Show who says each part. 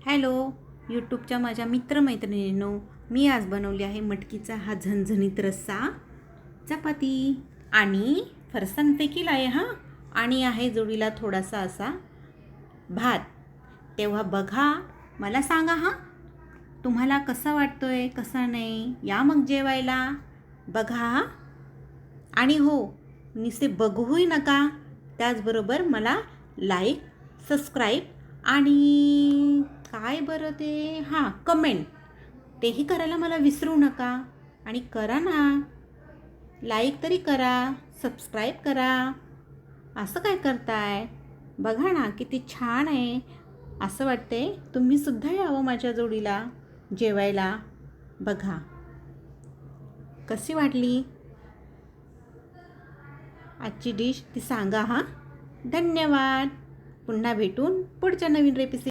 Speaker 1: Hello यूट्यूबच्या माझ्या मित्रमैत्रिणींनो, मी आज बनवली आहे मटकीचा हा झणझणीत रस्सा, चपाती आणि फरसाण देखील आहे हां, आणि आहे जोडीला थोडासा असा भात. तेव्हा बघा, मला सांगा हां, तुम्हाला कसा वाटतोय कसा नाही. या मग जेवायला, बघा. आणि हो, नुसते बघूही नका, त्याचबरोबर मला लाईक, सबस्क्राईब आणि काय बरं ते कमेंट तेही करायला मला विसरू नका. आणि करा ना, लाईक तरी करा, सबस्क्राईब करा. असं काय करताय? बघा ना किती छान आहे. असं वाटते तुम्हीसुद्धा यावं माझ्या जोडीला जेवायला. बघा कशी वाटली आजची डिश ती सांगा हां. धन्यवाद. पुन्हा भेटून पुढच्या नवीन रेसिपी